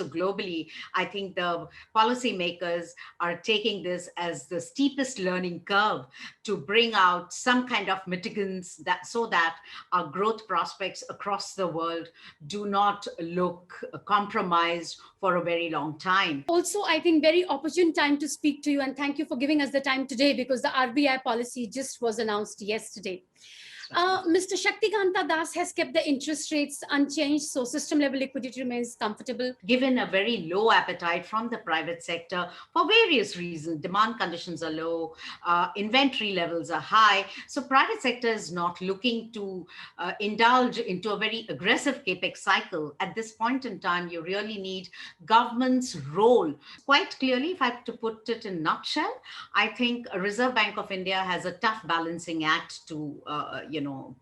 also globally, I think the policymakers are taking this as the steepest learning curve to bring out some kind of mitigants that so that our growth prospects across the world do not look compromised for a very long time. Also, I think very opportune time to speak to you, and thank you for giving us the time today because the RBI policy just was announced yesterday. Mr. Shaktikanta Das has kept the interest rates unchanged, so system level liquidity remains comfortable. Given a very low appetite from the private sector for various reasons, demand conditions are low, inventory levels are high, so private sector is not looking to indulge into a very aggressive capex cycle. At this point in time, you really need government's role. Quite clearly, if I have to put it in a nutshell, I think a Reserve Bank of India has a tough balancing act to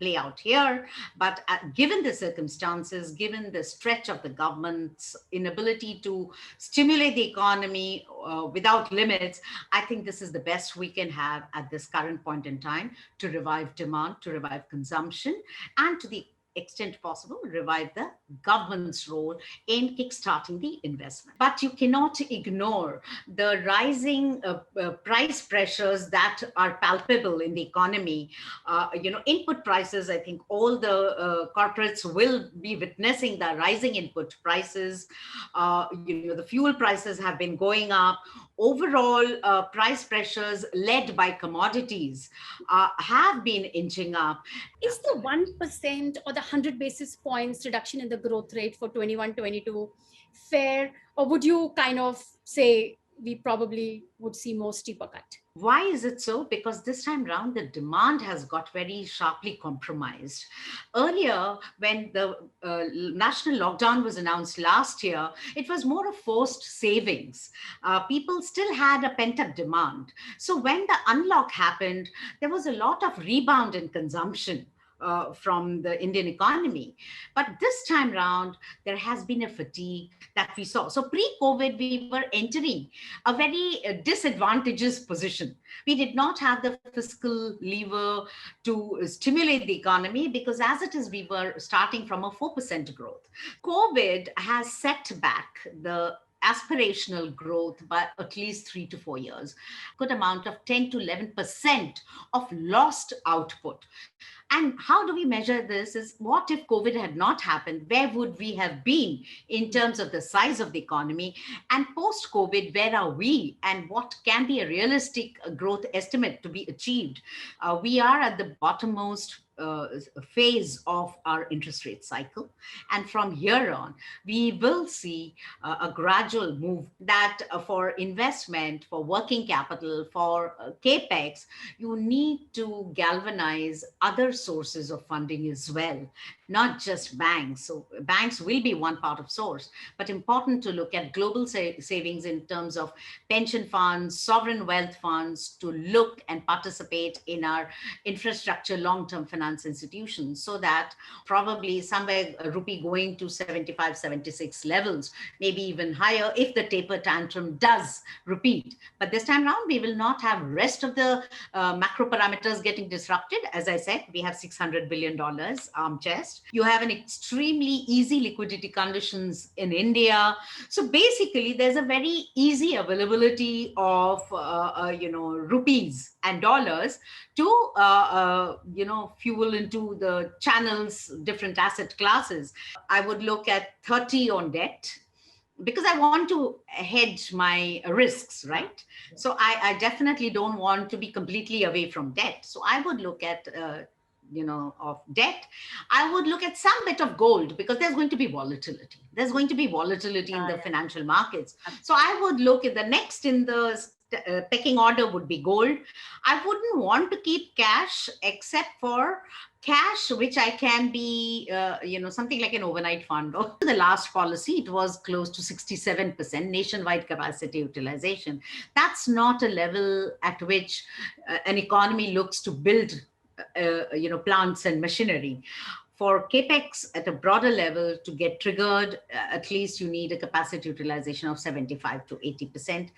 play out here. But given the circumstances, given the stretch of the government's inability to stimulate the economy without limits, I think this is the best we can have at this current point in time to revive demand, to revive consumption, and to the extent possible, revive the government's role in kickstarting the investment. But you cannot ignore the rising price pressures that are palpable in the economy. Input prices, I think all the corporates will be witnessing the rising input prices. The fuel prices have been going up. Overall, price pressures led by commodities have been inching up. Is the 1% or the 100 basis points reduction in the growth rate for 21-22 fair, or would you kind of say we probably would see more steeper cut? Why is it so? Because this time round, the demand has got very sharply compromised. Earlier, when the national lockdown was announced last year, it was more of forced savings. People still had a pent-up demand. So when the unlock happened, there was a lot of rebound in consumption from the Indian economy. But this time round, there has been a fatigue that we saw. So pre-COVID, we were entering a very disadvantageous position. We did not have the fiscal lever to stimulate the economy because as it is, we were starting from a 4% growth. COVID has set back the aspirational growth by at least 3 to 4 years, good amount of 10 to 11% of lost output. And how do we measure this is what if COVID had not happened? Where would we have been in terms of the size of the economy? And post-COVID, where are we? And what can be a realistic growth estimate to be achieved? We are at the bottommost phase of our interest rate cycle. And from here on, we will see a gradual move that for investment, for working capital, for capex, you need to galvanize other sources of funding as well, not just banks. So banks will be one part of source, but important to look at global savings in terms of pension funds, sovereign wealth funds, to look and participate in our infrastructure long-term finance institutions, so that probably somewhere a rupee going to 75, 76 levels, maybe even higher if the taper tantrum does repeat. But this time around, we will not have rest of the macro parameters getting disrupted. As I said, we have $600 billion arm chest. You have an extremely easy liquidity conditions in India. So basically, there's a very easy availability of rupees and dollars to fuel into the channels, different asset classes. I would look at 30 on debt because I want to hedge my risks, right? So I definitely don't want to be completely away from debt. So I would look at of debt. I would look at some bit of gold because there's going to be volatility. There's going to be volatility in the financial markets. So I would look at the next in the pecking order would be gold. I wouldn't want to keep cash except for cash, which I can be, something like an overnight fund. The last policy, it was close to 67% nationwide capacity utilization. That's not a level at which an economy looks to build plants and machinery. For capex at a broader level to get triggered, at least you need a capacity utilization of 75 to 80%.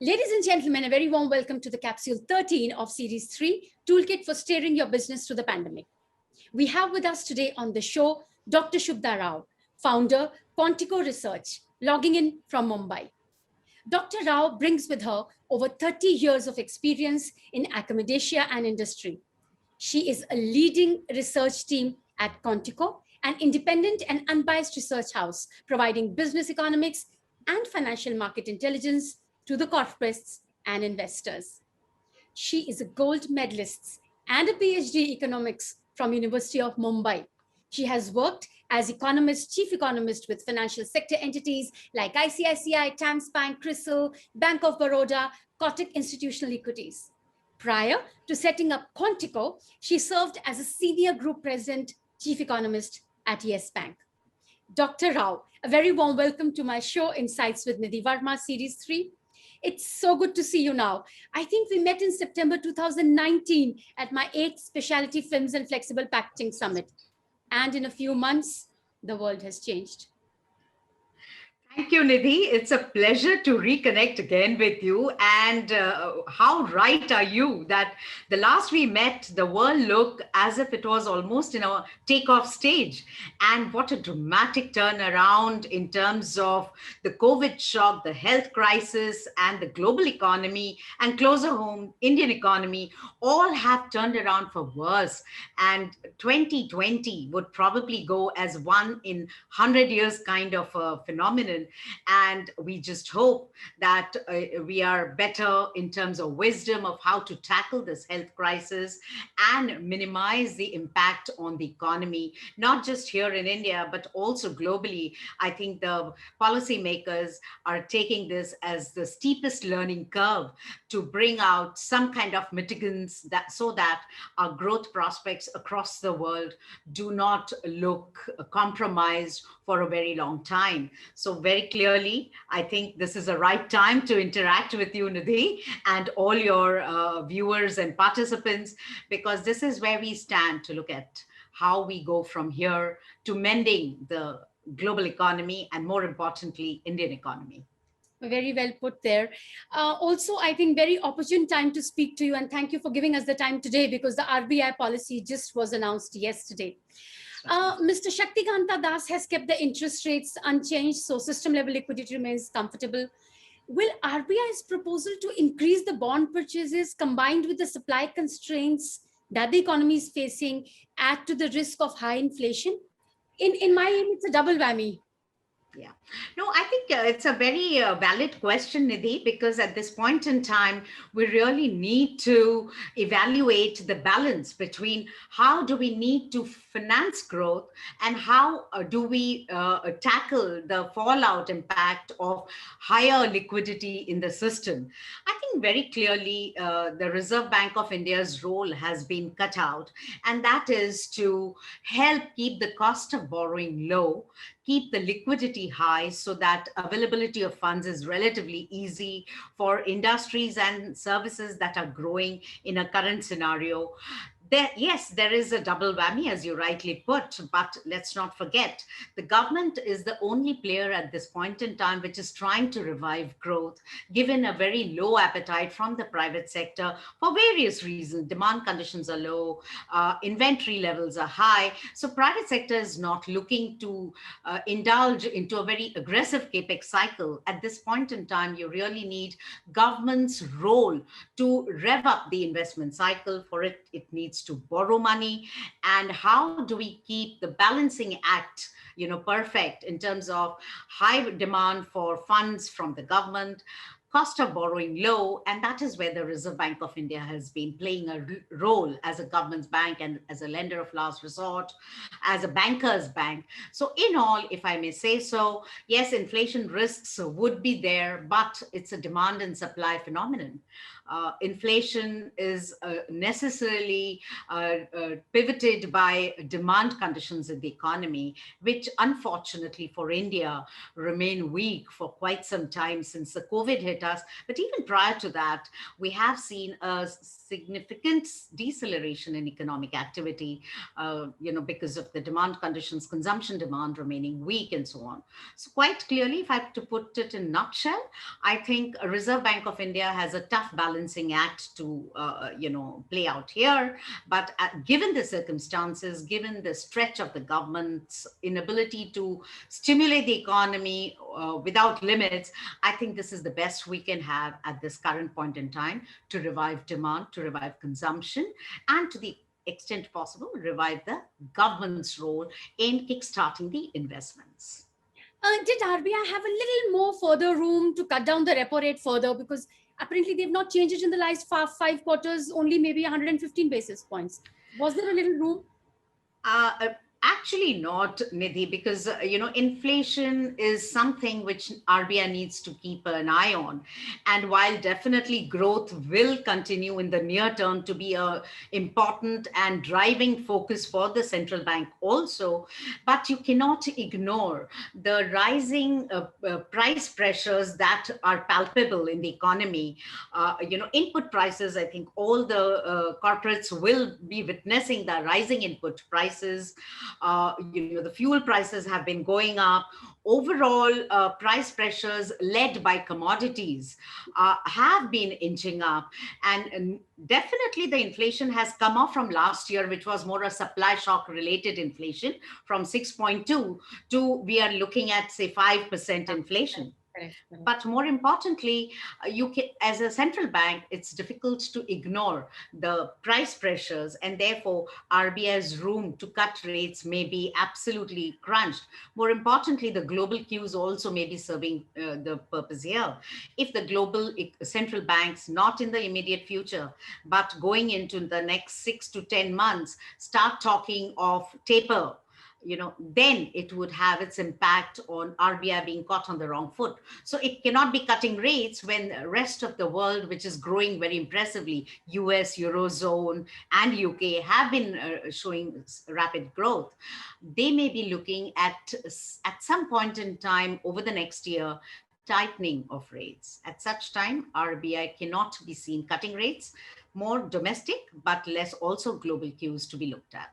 Ladies and gentlemen, a very warm welcome to the Capsule 13 of Series 3, Toolkit for Steering Your Business Through the Pandemic. We have with us today on the show Dr. Shubhada Rao, founder, QuantEco Research, logging in from Mumbai. Dr. Rao brings with her over 30 years of experience in academia and industry. She is a leading research team at QuantEco, an independent and unbiased research house providing business economics and financial market intelligence to the corporates and investors. She is a gold medalist and a PhD economics from University of Mumbai. She has worked as economist, chief economist with financial sector entities like ICICI, Tams Bank, CRISIL, Bank of Baroda, Kotak Institutional Equities. Prior to setting up QuantEco, she served as a senior group president, chief economist at Yes Bank. Dr. Rao, a very warm welcome to my show, Insights with Nidhi Verma, Series 3. It's so good to see you now. I think we met in September 2019 at my 8th Specialty Films and Flexible Packaging Summit. And in a few months, the world has changed. Thank you, Nidhi. It's a pleasure to reconnect again with you. And how right are you that the last we met, the world looked as if it was almost in a takeoff stage. And what a dramatic turnaround in terms of the COVID shock, the health crisis, and the global economy, and closer home, Indian economy, all have turned around for worse. And 2020 would probably go as one in 100 years kind of a phenomenon. And we just hope that we are better in terms of wisdom of how to tackle this health crisis and minimize the impact on the economy, not just here in India, but also globally. I think the policymakers are taking this as the steepest learning curve to bring out some kind of mitigants that so that our growth prospects across the world do not look compromised for a very long time. So very clearly, I think this is the right time to interact with you, Nidhi, and all your viewers and participants, because this is where we stand to look at how we go from here to mending the global economy and, more importantly, Indian economy. Very well put there. Also, I think very opportune time to speak to you, and thank you for giving us the time today because the RBI policy just was announced yesterday. Mr. Shaktikanta Das has kept the interest rates unchanged, so system level liquidity remains comfortable. Will RBI's proposal to increase the bond purchases combined with the supply constraints that the economy is facing add to the risk of high inflation? In my aim, it's a double whammy. Yeah. No, I think it's a very valid question, Nidhi, because at this point in time, we really need to evaluate the balance between how do we need to finance growth and how do we tackle the fallout impact of higher liquidity in the system. I think very clearly the Reserve Bank of India's role has been cut out, and that is to help keep the cost of borrowing low, keep the liquidity high so that availability of funds is relatively easy for industries and services that are growing in a current scenario. Yes, there is a double whammy, as you rightly put, but let's not forget the government is the only player at this point in time which is trying to revive growth, given a very low appetite from the private sector for various reasons. Demand conditions are low, inventory levels are high. So private sector is not looking to indulge into a very aggressive capex cycle. At this point in time, you really need government's role to rev up the investment cycle. For it, it needs to borrow money. And how do we keep the balancing act perfect in terms of high demand for funds from the government, cost of borrowing low, and that is where the Reserve Bank of India has been playing a role as a government's bank and as a lender of last resort, as a banker's bank. So in all, if I may say so, yes, inflation risks would be there, but it's a demand and supply phenomenon. Inflation is necessarily pivoted by demand conditions in the economy, which unfortunately for India remain weak for quite some time since the COVID hit us. But even prior to that, we have seen a significant deceleration in economic activity, because of the demand conditions, consumption demand remaining weak and so on. So quite clearly, if I have to put it in a nutshell, I think a Reserve Bank of India has a tough balancing act to, play out here. But given the circumstances, given the stretch of the government's inability to stimulate the economy without limits, I think this is the best we can have at this current point in time to revive demand, to revive consumption, and to the extent possible, revive the government's role in kickstarting the investments. Did RBI have a little more further room to cut down the repo rate further? Because apparently they've not changed it in the last five quarters, only maybe 115 basis points. Was there a little room? Uh, Actually, not, Nidhi, because inflation is something which RBI needs to keep an eye on. And while definitely growth will continue in the near term to be a important and driving focus for the central bank also, but you cannot ignore the rising price pressures that are palpable in the economy. Input prices. I think all the corporates will be witnessing the rising input prices. The fuel prices have been going up. Overall, price pressures led by commodities have been inching up. And definitely the inflation has come off from last year, which was more a supply shock related inflation from 6.2 to we are looking at, say, 5% inflation. Correct, correct. But more importantly, you can, as a central bank, it's difficult to ignore the price pressures, and therefore RBI's room to cut rates may be absolutely crunched. More importantly, the global cues also may be serving the purpose here. If the global central banks, not in the immediate future, but going into the next 6 to 10 months, start talking of taper, then it would have its impact on RBI being caught on the wrong foot. So it cannot be cutting rates when the rest of the world, which is growing very impressively, US, Eurozone, and UK, have been showing rapid growth. They may be looking at some point in time over the next year, tightening of rates. At such time, RBI cannot be seen cutting rates, more domestic, but less also global cues to be looked at.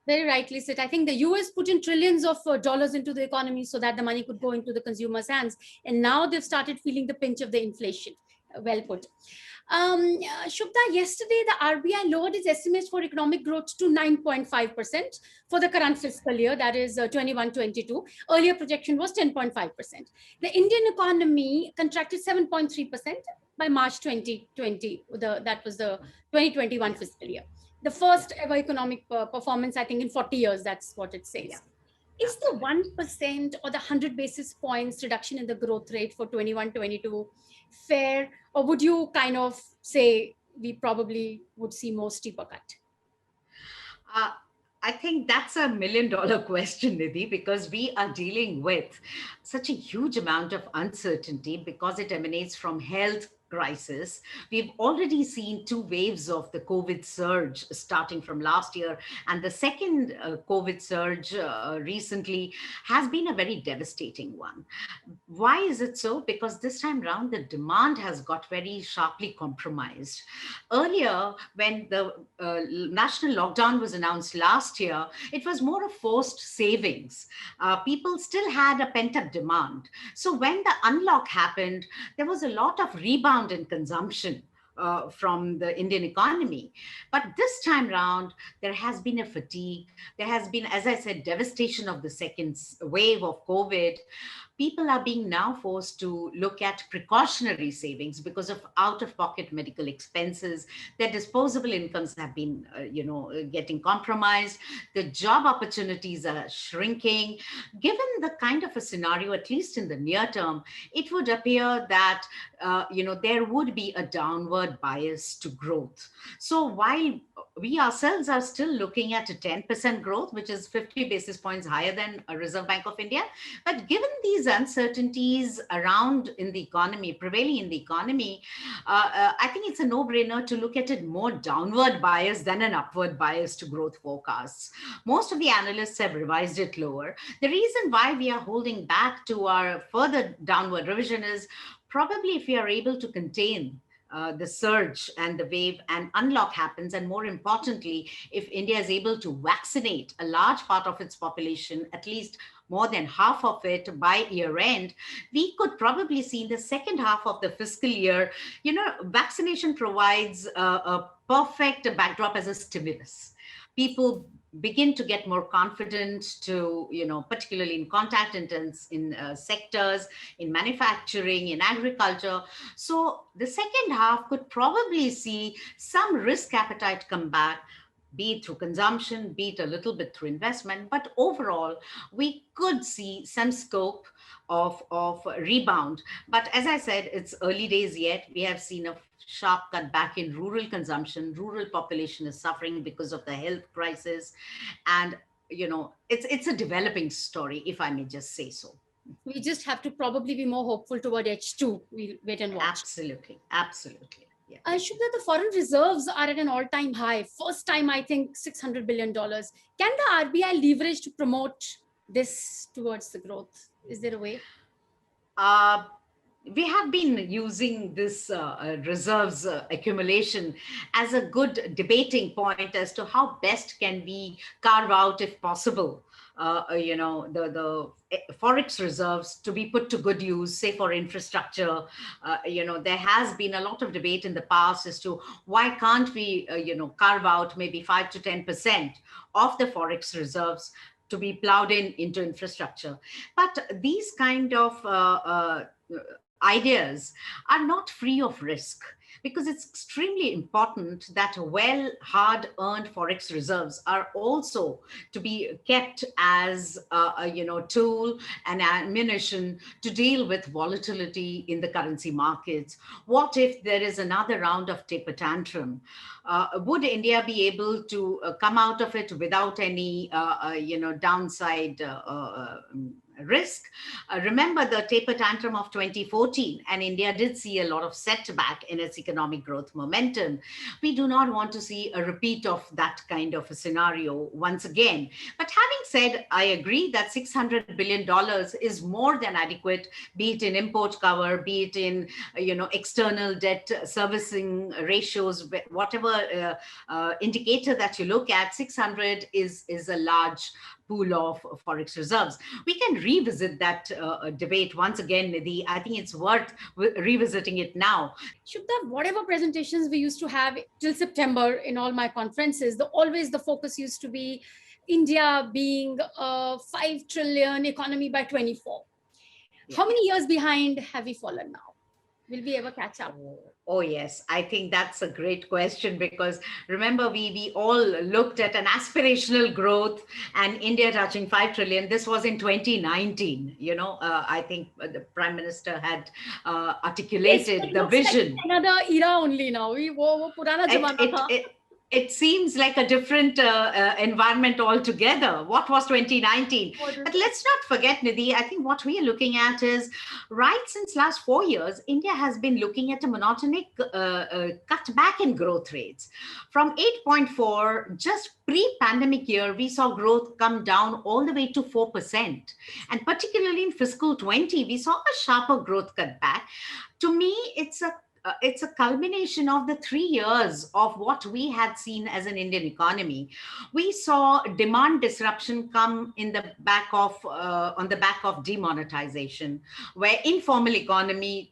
Very rightly said. I think the US put in trillions of dollars into the economy so that the money could go into the consumer's hands. And now they've started feeling the pinch of the inflation. Well put. Shubhda, yesterday the RBI lowered its estimates for economic growth to 9.5% for the current fiscal year, that is 21-22. Earlier projection was 10.5%. The Indian economy contracted 7.3% by March 2020. That was the 2021 fiscal year. The first ever economic performance, I think, in 40 years. That's what it says. Yeah. Is the 1% or the 100 basis points reduction in the growth rate for 21-22 fair? Or would you kind of say we probably would see more steeper cut? I think that's a $1 million question, Nidhi, because we are dealing with such a huge amount of uncertainty because it emanates from health crisis. We've already seen two waves of the COVID surge starting from last year, and the second COVID surge recently has been a very devastating one. Why is it so? Because this time around, the demand has got very sharply compromised. Earlier, when the national lockdown was announced last year, it was more of forced savings. People still had a pent up demand. So when the unlock happened, there was a lot of rebound in consumption from the Indian economy. But this time round, there has been a fatigue. There has been, as I said, devastation of the second wave of COVID. People are being now forced to look at precautionary savings because of out-of-pocket medical expenses. Their disposable incomes have been, getting compromised. The job opportunities are shrinking. Given the kind of a scenario, at least in the near term, it would appear that, there would be a downward bias to growth. So while we ourselves are still looking at a 10% growth, which is 50 basis points higher than a Reserve Bank of India. But given these uncertainties around in the economy, prevailing in the economy, I think it's a no-brainer to look at it more downward bias than an upward bias to growth forecasts. Most of the analysts have revised it lower. The reason why we are holding back to our further downward revision is probably if we are able to contain the surge and the wave and unlock happens, and more importantly, if India is able to vaccinate a large part of its population, at least more than half of it by year end, we could probably see in the second half of the fiscal year, vaccination provides a perfect backdrop as a stimulus. People begin to get more confident to, particularly in contact intense in sectors, in manufacturing, in agriculture. So the second half could probably see some risk appetite come back, be it through consumption, be it a little bit through investment. But overall, we could see some scope of rebound. But as I said, it's early days yet. We have seen a sharp cutback in rural consumption. Rural population is suffering because of the health crisis. And, it's a developing story, if I may just say so. We just have to probably be more hopeful toward H2. We'll wait and watch. Absolutely. Absolutely. Yeah. Shubhada, the foreign reserves are at an all-time high. First time, I think, $600 billion. Can the RBI leverage to promote this towards the growth? Is there a way? We have been using this reserves accumulation as a good debating point as to how best can we carve out, if possible, the forex reserves to be put to good use, say for infrastructure. There has been a lot of debate in the past as to why can't we, carve out maybe 5 to 10% of the forex reserves to be plowed into infrastructure. But these kind of ideas are not free of risk, because it's extremely important that well hard earned forex reserves are also to be kept as a tool and ammunition to deal with volatility in the currency markets. What if there is another round of taper tantrum? Would India be able to come out of it without any downside risk? Remember the taper tantrum of 2014, and India did see a lot of setback in its economic growth momentum. We do not want to see a repeat of that kind of a scenario once again. But having said, I agree that $600 billion is more than adequate, be it in import cover, be it in external debt servicing ratios, whatever indicator that you look at. 600 is a large pool of forex reserves. We can revisit that debate once again, Nidhi. I think it's worth revisiting it now. Shubhada, whatever presentations we used to have till September in all my conferences, always the focus used to be India being a 5 trillion economy by 24. Yeah. How many years behind have we fallen now? Will we ever catch up? Oh, yes. I think that's a great question, because remember, we all looked at an aspirational growth and India touching 5 trillion. This was in 2019. I think the Prime Minister had articulated the vision. Like another era only now. It seems like a different environment altogether. What was 2019? But let's not forget, Nidhi, I think what we are looking at is, right since last 4 years, India has been looking at a monotonic cutback in growth rates. From 8.4, just pre-pandemic year, we saw growth come down all the way to 4%. And particularly in fiscal 20, we saw a sharper growth cutback. To me, it's a culmination of the 3 years of what we had seen as an Indian economy. We saw demand disruption come on the back of demonetisation, where informal economy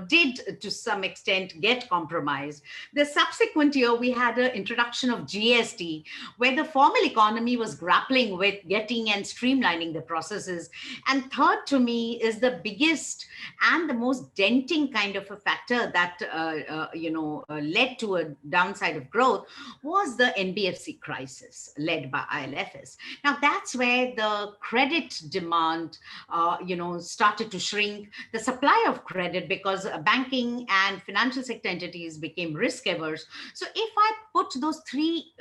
did to some extent get compromised. The subsequent year, we had an introduction of GST, where the formal economy was grappling with getting and streamlining the processes. And third, to me, is the biggest and the most denting kind of a factor that led to a downside of growth was the NBFC crisis led by ILFS. Now, that's where the credit demand, started to shrink. The supply of credit, because banking and financial sector entities became risk averse. So if I put those three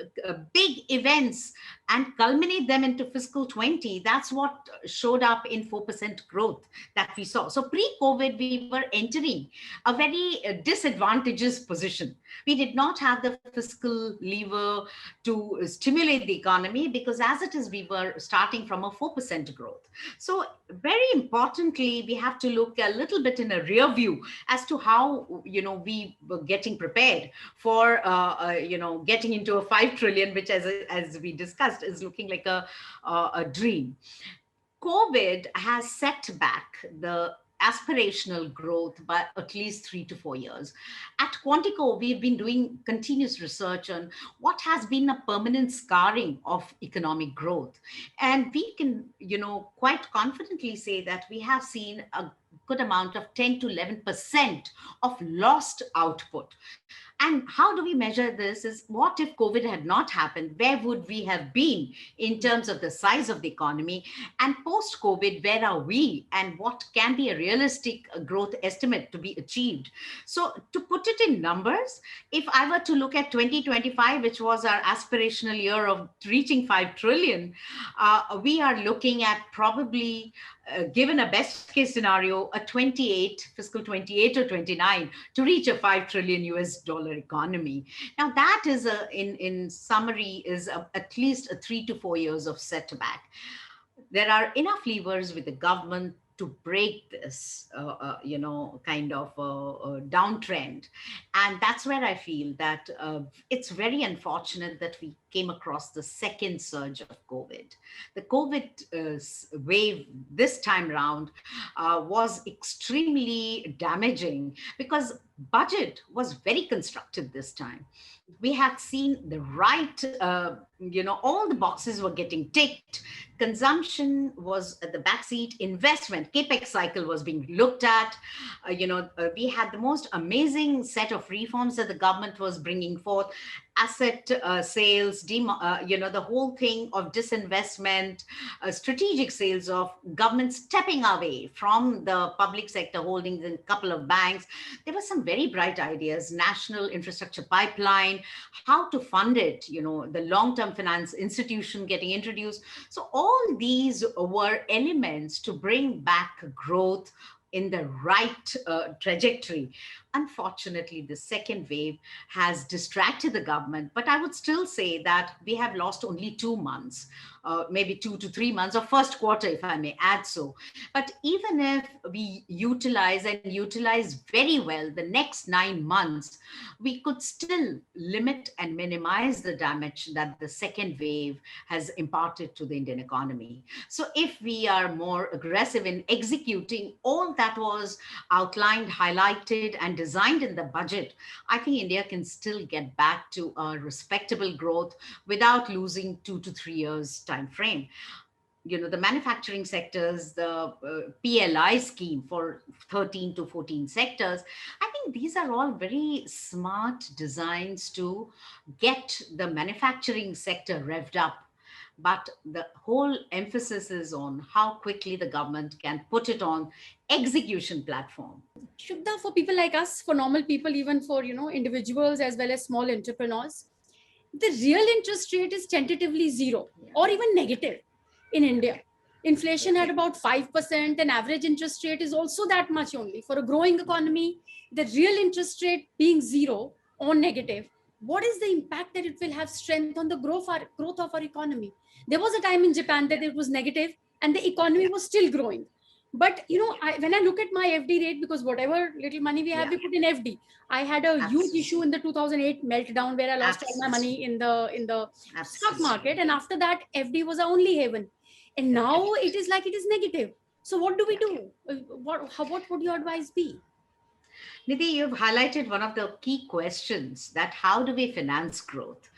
big events and culminate them into fiscal 20, that's what showed up in 4% growth that we saw. So pre-COVID, we were entering a very disadvantageous position. We did not have the fiscal lever to stimulate the economy because as it is, we were starting from a 4% growth. So very importantly, we have to look a little bit in a rear view as to how, we were getting prepared for, getting into a 5 trillion, which as we discussed is looking like a dream. COVID has set back the aspirational growth by at least 3 to 4 years. At QuantEco, we've been doing continuous research on what has been a permanent scarring of economic growth. And we can, quite confidently say that we have seen a good amount of 10 to 11% of lost output. And how do we measure this is what if COVID had not happened? Where would we have been in terms of the size of the economy? And post COVID, where are we? And what can be a realistic growth estimate to be achieved? So, to put it in numbers, if I were to look at 2025, which was our aspirational year of reaching 5 trillion, we are looking at probably given a best case scenario, a 28, fiscal 28 or 29 to reach a 5 trillion US dollar economy. Now that is in summary is at least a 3 to 4 years of setback. There are enough levers with the government to break this, kind of downtrend. And that's where I feel that it's very unfortunate that we came across the second surge of COVID. The COVID wave this time round was extremely damaging because budget was very constructive this time. We had seen the right, all the boxes were getting ticked. Consumption was at the backseat. Investment, capex cycle was being looked at. We had the most amazing set of reforms that the government was bringing forth. Asset sales, the whole thing of disinvestment, strategic sales of government stepping away from the public sector holdings in a couple of banks. There were some very bright ideas, national infrastructure pipeline, how to fund it, the long-term finance institution getting introduced. So all these were elements to bring back growth in the right trajectory. Unfortunately, the second wave has distracted the government, but I would still say that we have lost only 2 months, maybe 2 to 3 months of first quarter, if I may add so. But even if we utilize very well the next 9 months, we could still limit and minimize the damage that the second wave has imparted to the Indian economy. So if we are more aggressive in executing all that was outlined, highlighted, and designed in the budget, I think India can still get back to a respectable growth without losing 2 to 3 years time frame. The manufacturing sectors, the PLI scheme for 13 to 14 sectors, I think these are all very smart designs to get the manufacturing sector revved up. But the whole emphasis is on how quickly the government can put it on execution platform. Shubhda, for people like us, for normal people, even for individuals as well as small entrepreneurs, the real interest rate is tentatively zero or even negative in India. Inflation at about 5%, and average interest rate is also that much only. For a growing economy, the real interest rate being zero or negative, what is the impact that it will have strength on the growth of our economy? There was a time in Japan that it was negative and the economy was still growing. But when I look at my FD rate, because whatever little money we have, we put in FD. I had a huge issue in the 2008 meltdown where I lost all my money in the stock market, and after that, FD was our only haven. And now it is like it is negative. So what do we do? What would your advice be? Nidhi, you've highlighted one of the key questions, that how do we finance growth?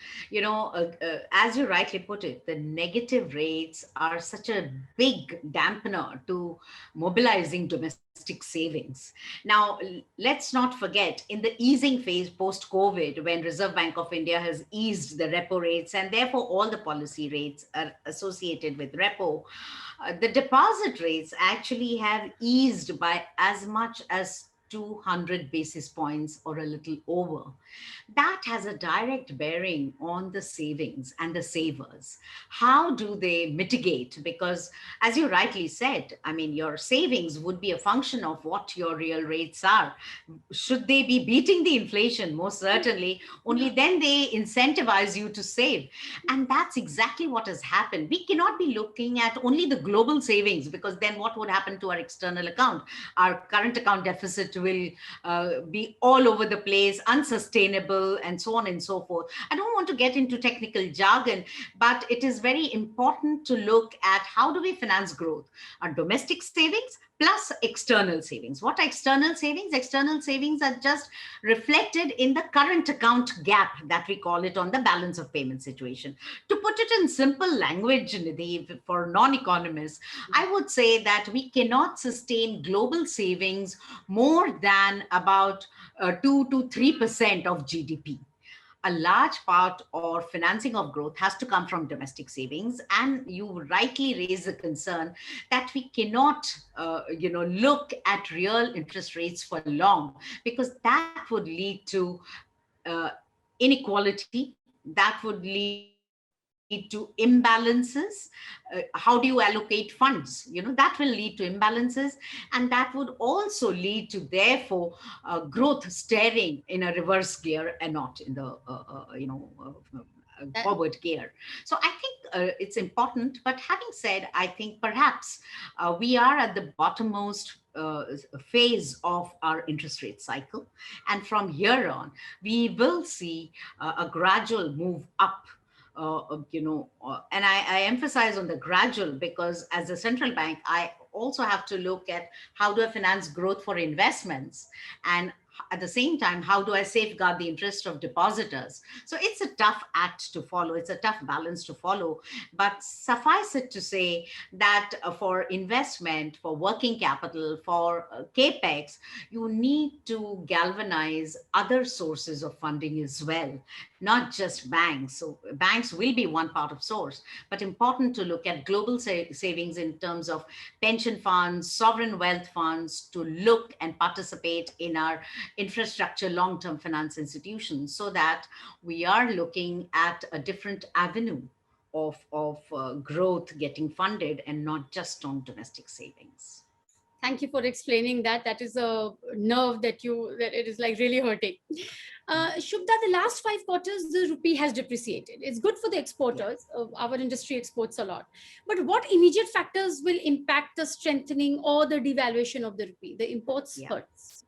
As you rightly put it, the negative rates are such a big dampener to mobilizing domestic savings. Now, let's not forget, in the easing phase post-COVID, when Reserve Bank of India has eased the repo rates and therefore all the policy rates are associated with repo, the deposit rates actually have eased by as much as 200 basis points or a little over, that has a direct bearing on the savings and the savers. How do they mitigate? Because, as you rightly said, I mean, your savings would be a function of what your real rates are. Should they be beating the inflation? Most certainly. Only then they incentivize you to save. And that's exactly what has happened. We cannot be looking at only the global savings, because then what would happen to our external account? Our current account deficit will be all over the place, unsustainable, and so on and so forth. I don't want to get into technical jargon, but it is very important to look at how do we finance growth? Our domestic savings plus external savings. What are external savings? External savings are just reflected in the current account gap that we call it on the balance of payment situation. To put it in simple language, Nidhi, for non-economists, I would say that we cannot sustain global savings more than about 2 to 3% of GDP. A large part or financing of growth has to come from domestic savings, and you rightly raise the concern that we cannot look at real interest rates for long, because that would lead to uh, inequality, that would lead to imbalances. How do you allocate funds? That will lead to imbalances, and that would also lead to, therefore, growth steering in a reverse gear and not in the That, forward gear. So I think it's important. But having said, I think perhaps we are at the bottommost phase of our interest rate cycle, and from here on we will see a gradual move up. And I emphasize on the gradual, because as a central bank, I also have to look at how do I finance growth for investments, and at the same time, how do I safeguard the interest of depositors? So it's a tough act to follow. It's a tough balance to follow. But suffice it to say that for investment, for working capital, for capex, you need to galvanize other sources of funding as well, not just banks. So banks will be one part of source, but important to look at global savings in terms of pension funds, sovereign wealth funds, to look and participate in our infrastructure long-term finance institutions, so that we are looking at a different avenue of growth getting funded, and not just on domestic savings. thank you for explaining that. That is a nerve that it is like really hurting. Shubda, the last 5 quarters, the rupee has depreciated. It's good for the Yeah. exporters. Our industry exports a lot. But what immediate factors will impact the strengthening or the devaluation of the rupee? The imports Yeah. hurts.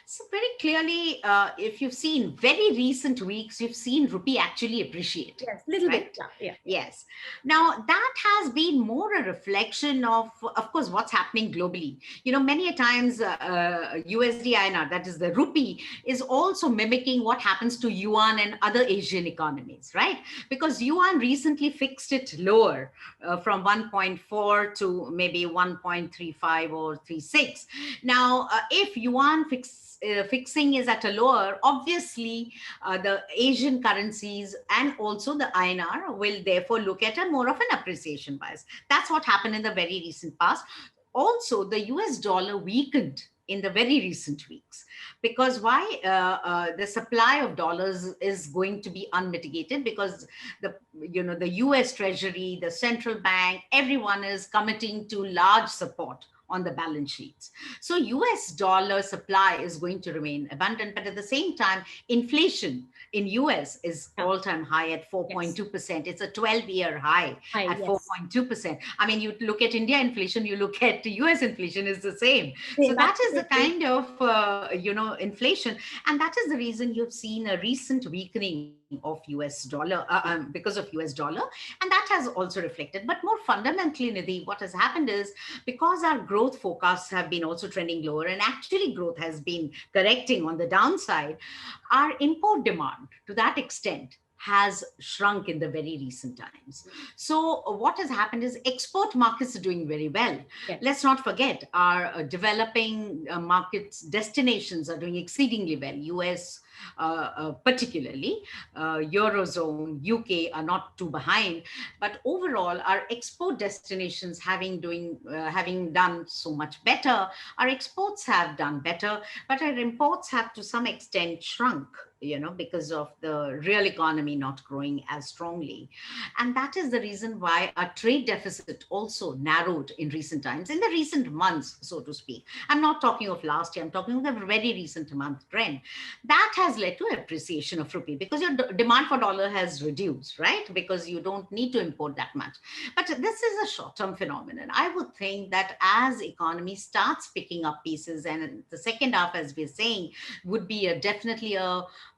So very clearly, if you've seen very recent weeks, you've seen rupee actually appreciating, Yes, little bit. right? Yeah, yeah, yeah. Yes. Now that has been more a reflection of course, what's happening globally. Many a times USD INR, that is the rupee, is also mimicking what happens to yuan and other Asian economies, right? Because yuan recently fixed it lower, from 1.4 to maybe 1.35 or 36. Now, if yuan fixing is at a lower, obviously the Asian currencies and also the INR will therefore look at a more of an appreciation bias. That's what happened in the very recent past. Also, the US dollar weakened in the very recent weeks, because why? The supply of dollars is going to be unmitigated, because the US Treasury, the central bank, everyone is committing to large support on the balance sheets. So US dollar supply is going to remain abundant, but at the same time, inflation in US is Yeah. all-time high at Yes. 4.2%. It's a 12-year high Hi, at yes. 4.2%. I mean, you look at India inflation, you look at the US inflation is the same. So Same, that is the absolutely. kind of, inflation. And that is the reason you've seen a recent weakening of US dollar, because of US dollar. And that has also reflected. But more fundamentally, Nidhi, what has happened is, because our growth forecasts have been also trending lower, and actually growth has been correcting on the downside, our import demand to that extent has shrunk in the very recent times. So what has happened is export markets are doing very well. Yes. Let's not forget our developing markets destinations are doing exceedingly well. US particularly, Eurozone, UK are not too behind, but overall our export destinations having done so much better. Our exports have done better, but our imports have to some extent shrunk, because of the real economy not growing as strongly. And that is the reason why our trade deficit also narrowed in recent times, in the recent months, so to speak. I'm not talking of last year, I'm talking of the very recent month trend. That has led to appreciation of rupee because your demand for dollar has reduced, right? Because you don't need to import that much. But this is a short-term phenomenon. I would think that as economy starts picking up pieces, and the second half, as we're saying, would be definitely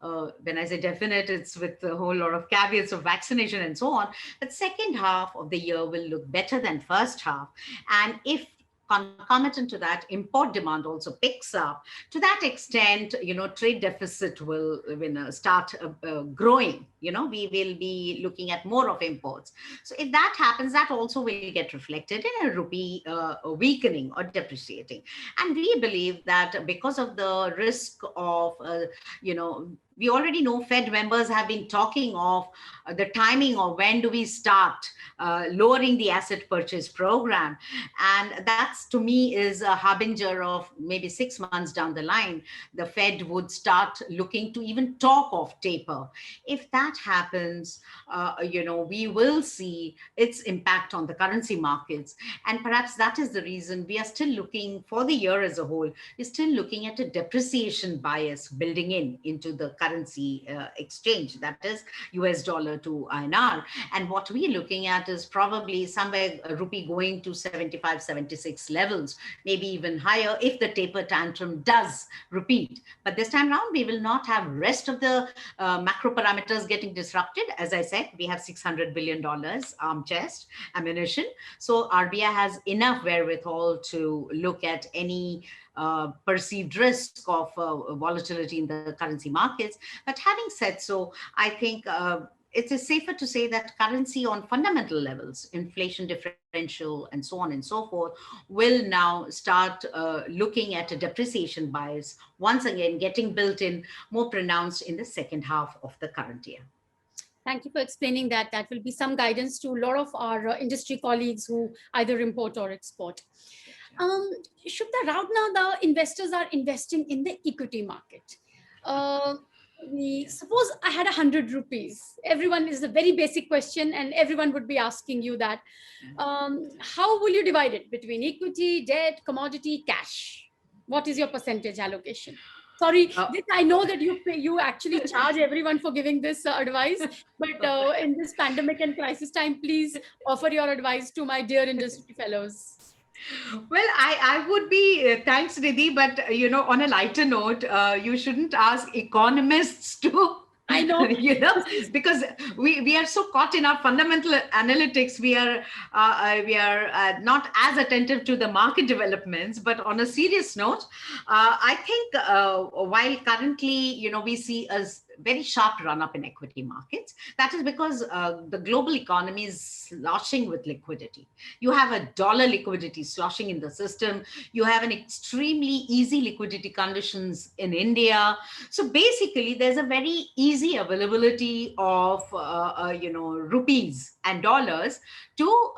when I say definite, it's with a whole lot of caveats of vaccination and so on. But second half of the year will look better than first half. And if concomitant to that, import demand also picks up. To that extent, trade deficit will start growing. We will be looking at more of imports. So if that happens, that also will get reflected in a rupee weakening or depreciating. And we believe that because of the risk of, we already know Fed members have been talking of the timing of when do we start lowering the asset purchase program. And that's, to me, is a harbinger of maybe 6 months down the line, the Fed would start looking to even talk of taper. If that happens, we will see its impact on the currency markets. And perhaps that is the reason we are still looking for the year as a whole. We're still looking at a depreciation bias building into the currency exchange, that is US dollar to INR. And what we're looking at is probably somewhere a rupee going to 75, 76 levels, maybe even higher if the taper tantrum does repeat. But this time around, we will not have rest of the macro parameters getting disrupted. As I said, we have $600 billion arm chest ammunition. So RBI has enough wherewithal to look at any perceived risk of volatility in the currency markets. But having said so, I think it is safer to say that currency on fundamental levels, inflation differential, and so on and so forth, will now start looking at a depreciation bias, once again getting built in more pronounced in the second half of the current year. Thank you for explaining that. That will be some guidance to a lot of our industry colleagues who either import or export. Shubhada, right now the investors are investing in the equity market. Suppose I had 100 rupees. Everyone is a very basic question, and everyone would be asking you that. How will you divide it between equity, debt, commodity, cash? What is your percentage allocation? Sorry, this, I know that you actually charge everyone for giving this advice, but in this pandemic and crisis time, please offer your advice to my dear industry fellows. Well, I would be, thanks, Nidhi, but, on a lighter note, you shouldn't ask economists to, I know, because we are so caught in our fundamental analytics. We are not as attentive to the market developments. But on a serious note, I think while currently, we see a very sharp run up in equity markets, that is because the global economy is sloshing with liquidity. You have a dollar liquidity sloshing in the system. You have an extremely easy liquidity conditions in India. So basically, there's a very easy availability of rupees and dollars to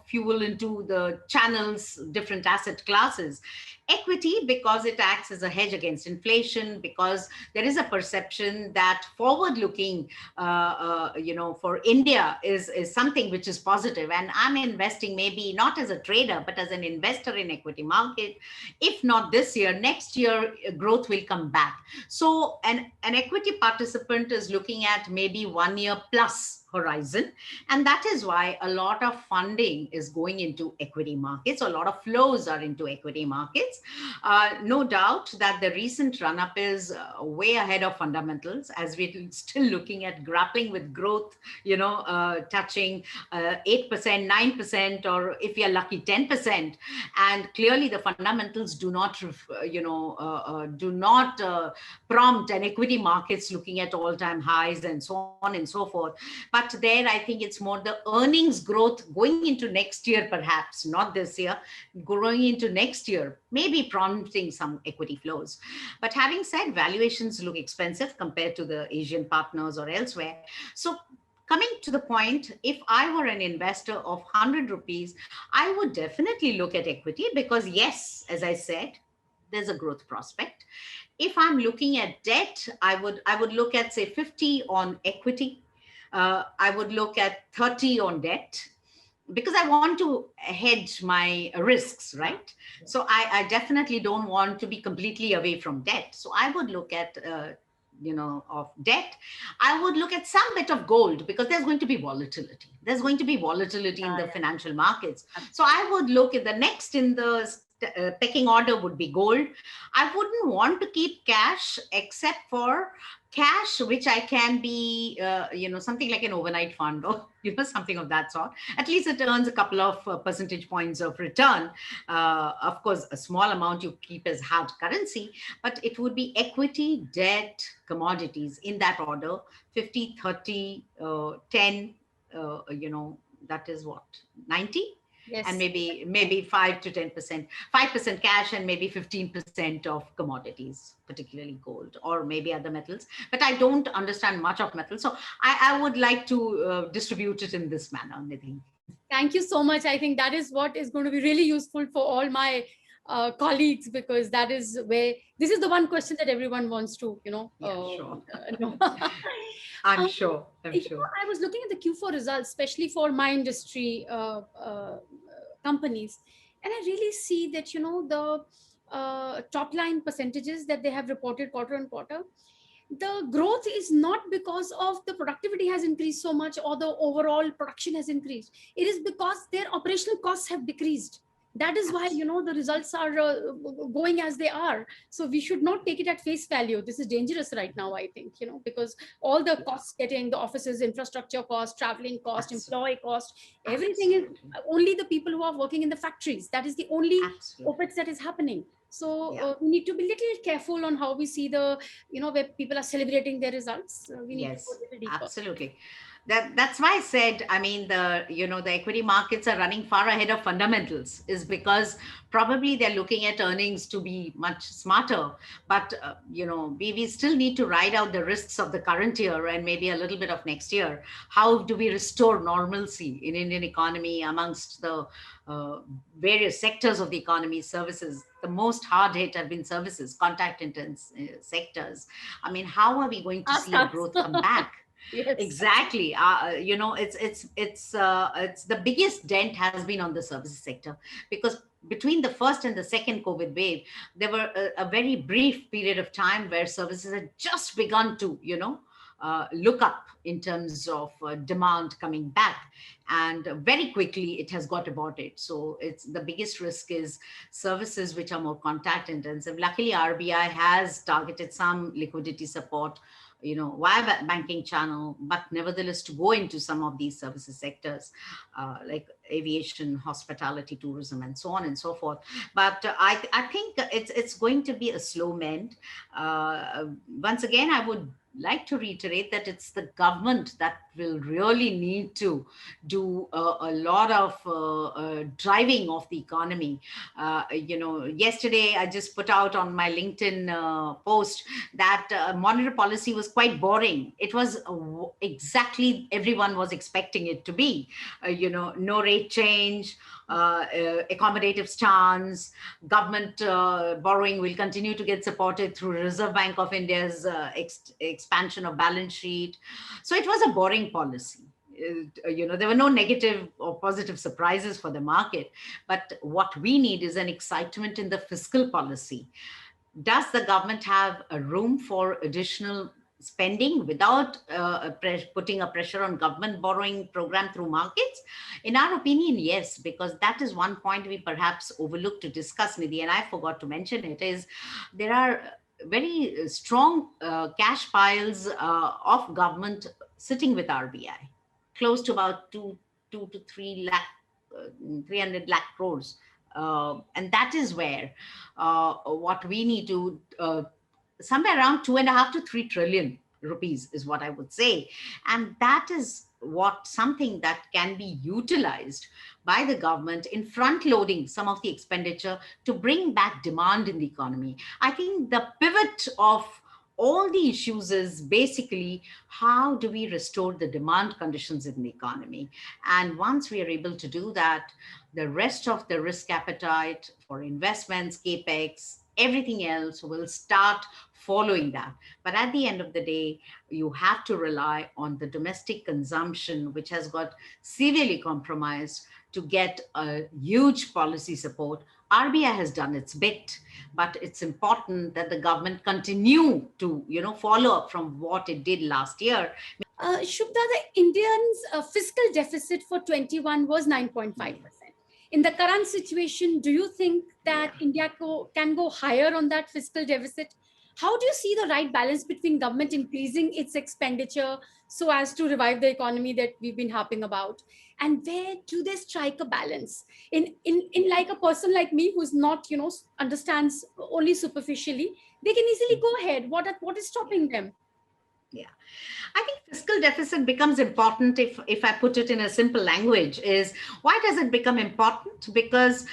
fuel into the channels, different asset classes. Equity, because it acts as a hedge against inflation, because there is a perception that forward looking for India is something which is positive, and I'm investing maybe not as a trader but as an investor in equity market. If not this year, next year growth will come back. So an equity participant is looking at maybe 1 year plus horizon. And that is why a lot of funding is going into equity markets. A lot of flows are into equity markets. No doubt that the recent run up is way ahead of fundamentals, as we're still looking at grappling with growth, touching 8%, 9%, or if you're lucky, 10%. And clearly the fundamentals do not, do not prompt an equity markets looking at all-time highs and so on and so forth. But there, I think it's more the earnings growth going into next year, perhaps not this year, growing into next year, maybe prompting some equity flows. But having said, valuations look expensive compared to the Asian partners or elsewhere. So coming to the point, if I were an investor of 100 rupees, I would definitely look at equity because, yes, as I said, there's a growth prospect. If I'm looking at debt, I would look at, say, 50 on equity. I would look at 30 on debt because I want to hedge my risks, right? So I definitely don't want to be completely away from debt. So I would look at, of debt. I would look at some bit of gold because there's going to be volatility. There's going to be volatility in the financial markets. So I would look at the next in the pecking order would be gold. I wouldn't want to keep cash except for cash, which I can be, something like an overnight fund or, something of that sort. At least it earns a couple of percentage points of return. Of course, a small amount you keep as hard currency, but it would be equity, debt, commodities in that order, 50, 30, 10, that is what, 90? And Yes. maybe 5 to 10%, 5% cash, and maybe 15% of commodities, particularly gold or maybe other metals. But I don't understand much of metals, so I would like to distribute it in this manner, Nidhi. Thank you so much. I think that is what is going to be really useful for all my colleagues, because that is where this is the one question that everyone wants to, Yeah, sure. know. I'm Um, sure. I'm sure. I was looking at the Q4 results, especially for my industry companies, and I really see that the top line percentages that they have reported quarter on quarter, the growth is not because of the productivity has increased so much or the overall production has increased. It is because their operational costs have decreased. That is why the results are going as they are. So we should not take it at face value. This is dangerous right now, I think, because all the costs, getting the offices, infrastructure cost, traveling cost, Absolutely. employee cost, everything is Absolutely. only the people who are working in the factories. That is the only Absolutely. opex that is happening. So Yeah. we need to be little careful on how we see the, where people are celebrating their results. We need to go Yes, a little deeper. absolutely. That's why I said, I mean, the equity markets are running far ahead of fundamentals is because probably they're looking at earnings to be much smarter. But, we still need to ride out the risks of the current year and maybe a little bit of next year. How do we restore normalcy in Indian economy amongst the uh, various sectors of the economy, services? The most hard hit have been services, contact intense sectors. I mean, how are we going to Ask see a us. growth come back? Yes. Exactly. It's the biggest dent has been on the services sector because between the first and the second COVID wave, there were a very brief period of time where services had just begun to, look up in terms of demand coming back, and very quickly it has got aborted. So it's the biggest risk is services which are more contact intensive. Luckily, RBI has targeted some liquidity support via banking channel, but nevertheless to go into some of these services sectors like aviation, hospitality, tourism, and so on and so forth. But I think it's going to be a slow mend. Once again, I would like to reiterate that it's the government that will really need to do a lot of driving of the economy. Yesterday I just put out on my LinkedIn post that monetary policy was quite boring. It was exactly everyone was expecting it to be. No rate change, accommodative stance, government borrowing will continue to get supported through Reserve Bank of India's expansion of balance sheet. So it was a boring policy. There were no negative or positive surprises for the market. But what we need is an excitement in the fiscal policy. Does the government have a room for additional spending without putting a pressure on government borrowing program through markets? In our opinion, yes, because that is one point we perhaps overlooked to discuss, Nidhi, and I forgot to mention it, is there are very strong cash piles of government sitting with RBI, close to about 2 to 3 lakh, 300 lakh crores. And that is where what we need to somewhere around 2.5 to 3 trillion rupees is what I would say. And that is what something that can be utilized by the government in front loading some of the expenditure to bring back demand in the economy. I think the pivot of all the issues is basically how do we restore the demand conditions in the economy. And once we are able to do that, the rest of the risk appetite for investments, capex, everything else will start following that. But at the end of the day, you have to rely on the domestic consumption, which has got severely compromised, to get a huge policy support. RBI has done its bit, but it's important that the government continue to, follow up from what it did last year. Shubhda, the Indians' fiscal deficit for 21 was 9.5%. In the current situation, do you think that Yeah. India can go higher on that fiscal deficit? How do you see the right balance between government increasing its expenditure so as to revive the economy that we've been harping about? And where do they strike a balance? In like a person like me who's not, understands only superficially, they can easily go ahead. What is stopping them? Yeah. I think fiscal deficit becomes important, if I put it in a simple language, is why does it become important? Because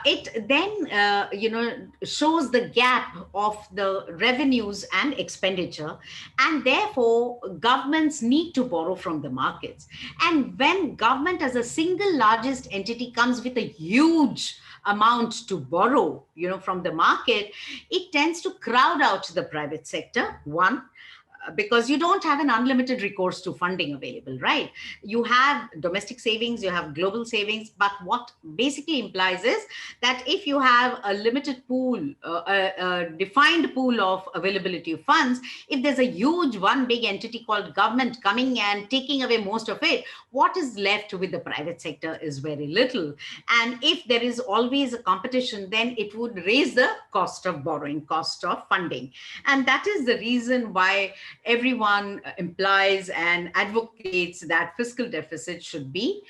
it then, shows the gap of the revenues and expenditure. And therefore, governments need to borrow from the markets. And when government as a single largest entity comes with a huge amount to borrow, from the market, it tends to crowd out the private sector, one, because you don't have an unlimited recourse to funding available, right? You have domestic savings, you have global savings, but what basically implies is that if you have a limited pool, a defined pool of availability of funds, if there's a huge one big entity called government coming and taking away most of it, what is left with the private sector is very little. And if there is always a competition, then it would raise the cost of borrowing, cost of funding. And that is the reason why everyone implies and advocates that fiscal deficit should be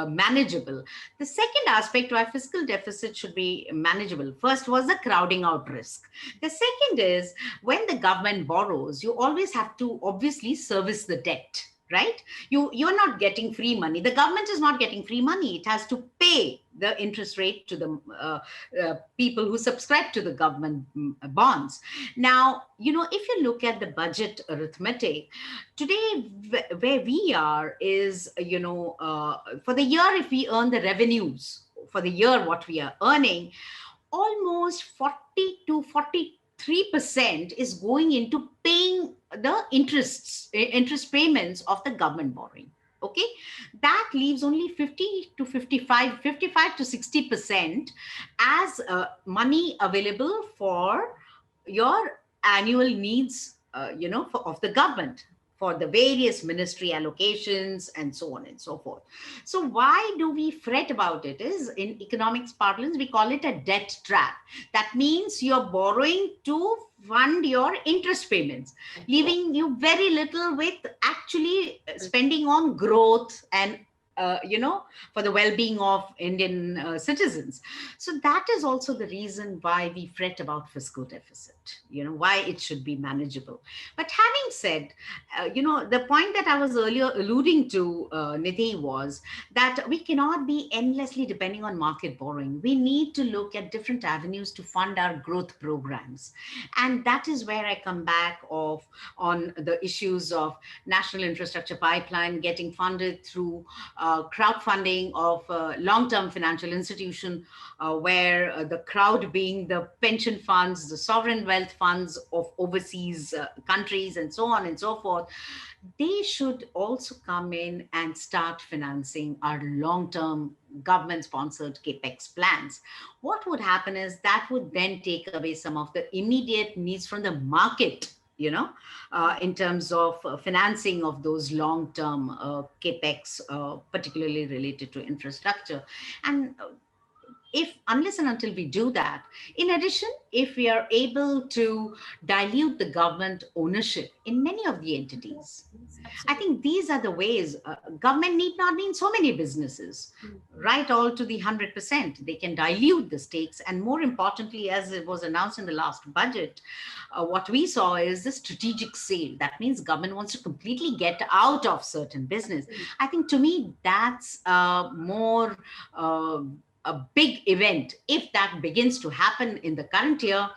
manageable. The second aspect why fiscal deficit should be manageable, first was the crowding out risk. The second is when the government borrows, you always have to obviously service the debt, right? You're not getting free money. The government is not getting free money. It has to pay the interest rate to the people who subscribe to the government bonds. Now, if you look at the budget arithmetic today, where we are is, for the year, if we earn the revenues for the year, what we are earning, almost 40 to 43% is going into paying the interest payments of the government borrowing. Okay, that leaves only 50 to 55 to 60% as money available for your annual needs, of the government, for the various ministry allocations and so on and so forth. So why do we fret about it? Is in economics parlance we call it a debt trap. That means you're borrowing to fund your interest payments, leaving you very little with actually spending on growth and for the well-being of Indian citizens. So that is also the reason why we fret about fiscal deficit, why it should be manageable. But having said, the point that I was earlier alluding to, Nidhi, was that we cannot be endlessly depending on market borrowing. We need to look at different avenues to fund our growth programs. And that is where I come back on the issues of national infrastructure pipeline getting funded through crowdfunding of long-term financial institution, where the crowd being the pension funds, the sovereign wealth funds of overseas countries, and so on and so forth. They should also come in and start financing our long-term government-sponsored capex plans. What would happen is that would then take away some of the immediate needs from the market in terms of financing of those long-term capex, particularly related to infrastructure. And if unless and until we do that, in addition, if we are able to dilute the government ownership in many of the entities, Yes, I absolutely. think these are the ways. Government need not be in so many businesses, right? All to the 100%. They can dilute the stakes. And more importantly, as it was announced in the last budget, what we saw is the strategic sale. That means government wants to completely get out of certain business. Absolutely. I think to me, that's more uh, a big event. If that begins to happen in the current year,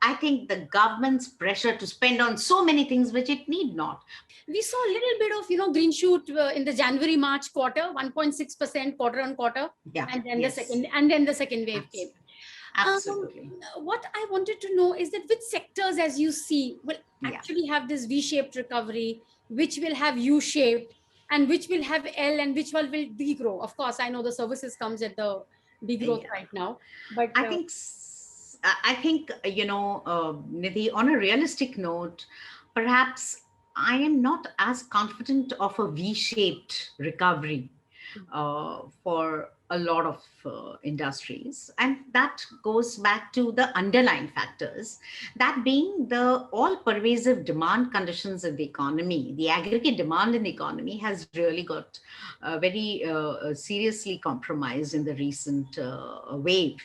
I think the government's pressure to spend on so many things which it need not. We saw a little bit of green shoot in the January March quarter, 1.6% quarter on quarter, Yeah, and then yes, the second wave came. absolutely. Um, Absolutely. what I wanted to know is that which sectors, as you see, will Yeah. actually have this V-shaped recovery, which will have U-shaped, and which will have L, and which one will degrow. Of course, I know the services comes at the degrowth Yeah. right now, but I think, Nidhi, on a realistic note, perhaps I am not as confident of a V-shaped recovery for a lot of industries. And that goes back to the underlying factors, that being the all pervasive demand conditions of the economy. The aggregate demand in the economy has really got very seriously compromised in the recent wave.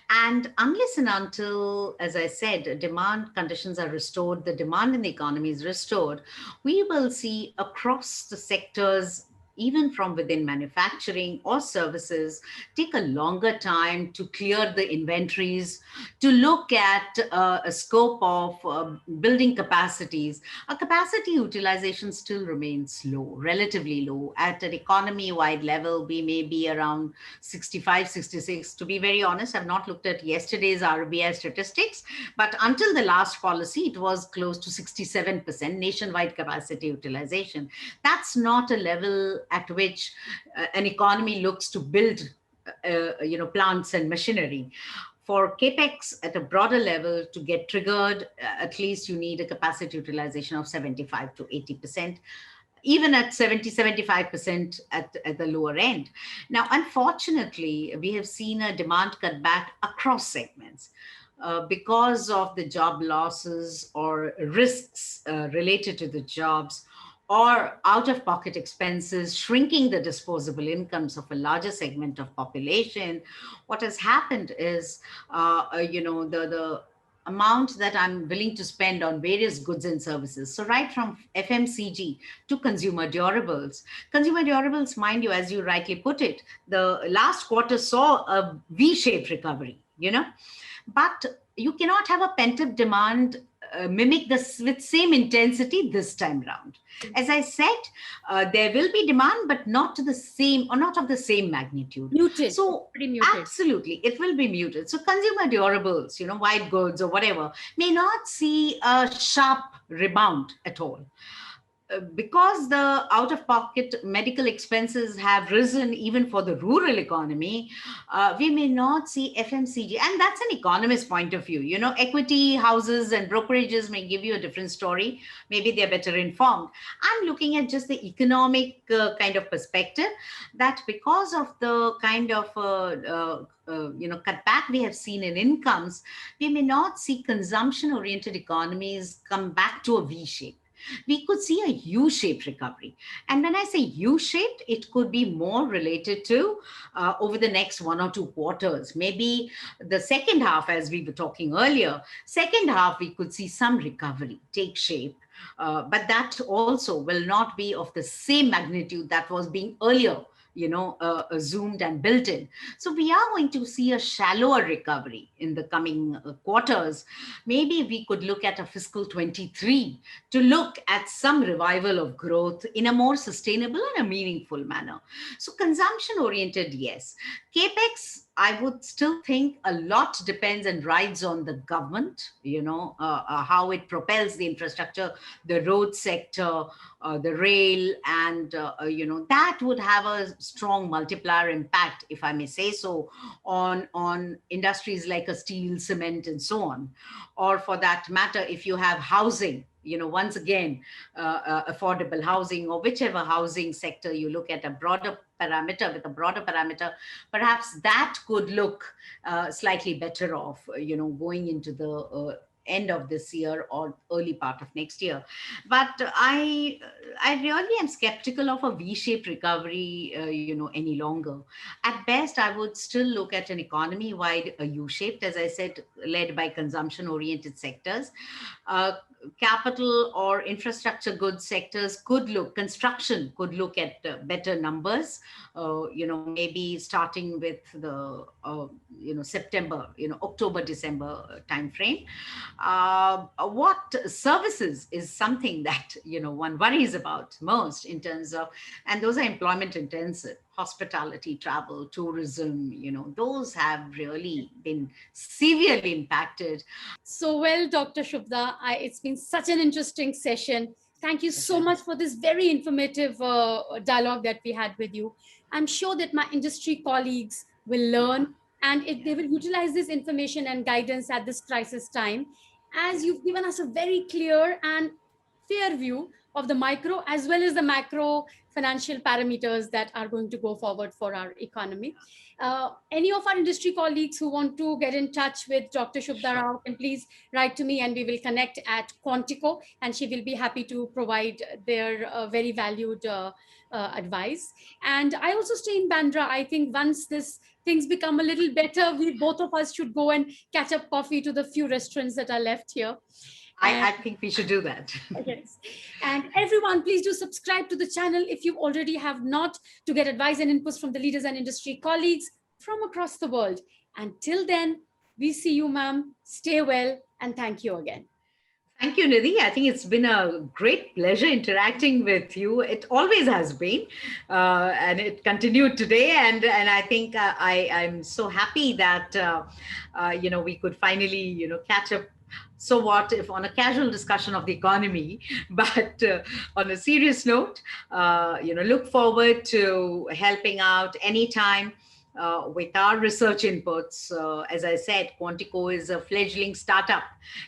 And unless and until, as I said, demand conditions are restored, the demand in the economy is restored, we will see across the sectors, even from within manufacturing or services, take a longer time to clear the inventories, to look at a scope of building capacities. A capacity utilization still remains low, relatively low. At an economy wide level, we may be around 65, 66. To be very honest, I've not looked at yesterday's RBI statistics, but until the last policy, it was close to 67% nationwide capacity utilization. That's not a level at which an economy looks to build plants and machinery. For capex at a broader level to get triggered, at least you need a capacity utilization of 75 to 80%, even at 70, 75% at the lower end. Now, unfortunately, we have seen a demand cutback across segments. Because of the job losses or risks related to the jobs, or out of pocket expenses shrinking the disposable incomes of a larger segment of population, what has happened is, the amount that I'm willing to spend on various goods and services. So, right from FMCG to consumer durables, mind you, as you rightly put it, the last quarter saw a V shaped recovery, but you cannot have a pent up demand mimic this with same intensity this time round. As I said, there will be demand, but not to the same or not of the same magnitude. muted. It's So pretty muted. absolutely, it will be muted. So consumer durables, white goods or whatever, may not see a sharp rebound at all, because the out of pocket medical expenses have risen even for the rural economy. We may not see FMCG, and that's an economist point of view. Equity houses and brokerages may give you a different story. Maybe they're better informed. I'm looking at just the economic kind of perspective, that because of the kind of cutback we have seen in incomes, we may not see consumption oriented economies come back to a V shape. We could see a U-shaped recovery. And when I say U-shaped, it could be more related to over the next 1 or 2 quarters. Maybe the second half, as we were talking earlier, second half, we could see some recovery take shape. But that also will not be of the same magnitude that was being earlier assumed and built in. So we are going to see a shallower recovery in the coming quarters. Maybe we could look at a fiscal 23 to look at some revival of growth in a more sustainable and a meaningful manner. So consumption oriented, yes. Capex, I would still think a lot depends and rides on the government, how it propels the infrastructure, the road sector, the rail, and that would have a strong multiplier impact, if I may say so, on industries like a steel, cement, and so on. Or for that matter, if you have housing, once again, affordable housing, or whichever housing sector you look at, with a broader parameter, perhaps that could look slightly better off, going into the end of this year or early part of next year. But I really am skeptical of a V-shaped recovery, any longer. At best, I would still look at an economy-wide U-shaped, as I said, led by consumption-oriented sectors. Uh, Capital or infrastructure goods sectors construction could look at better numbers, maybe starting with the, September, October, December time frame. What services is something that, one worries about most in terms of, and those are employment intensive: hospitality, travel, tourism, those have really been severely impacted. So well, Dr. Shubhda, it's been such an interesting session. Thank you so much for this very informative dialogue that we had with you. I'm sure that my industry colleagues will learn, and they will utilize this information and guidance at this crisis time, as you've given us a very clear and fair view of the micro as well as the macro financial parameters that are going to go forward for our economy. Any of our industry colleagues who want to get in touch with Dr. Shubhada Rao can please write to me, and we will connect at QuantEco, and she will be happy to provide their very valued advice. And I also stay in Bandra. I think once things become a little better, we both of us should go and catch up coffee to the few restaurants that are left here. I think we should do that. Yes. And everyone, please do subscribe to the channel if you already have not, to get advice and inputs from the leaders and industry colleagues from across the world. Until then, we see you, ma'am. Stay well, and thank you again. Thank you, Nidhi. I think it's been a great pleasure interacting with you. It always has been, and it continued today. And I think I'm so happy that we could finally catch up. So what if on a casual discussion of the economy, but on a serious note, look forward to helping out anytime with our research inputs. As I said, QuantEco is a fledgling startup,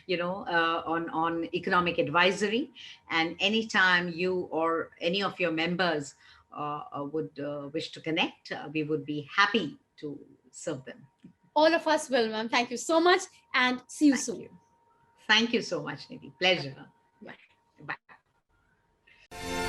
on economic advisory. And anytime you or any of your members would wish to connect, we would be happy to serve them. All of us will, ma'am. Thank you so much, and see you soon. Thank you so much, Nidhi. Pleasure. Bye. Bye.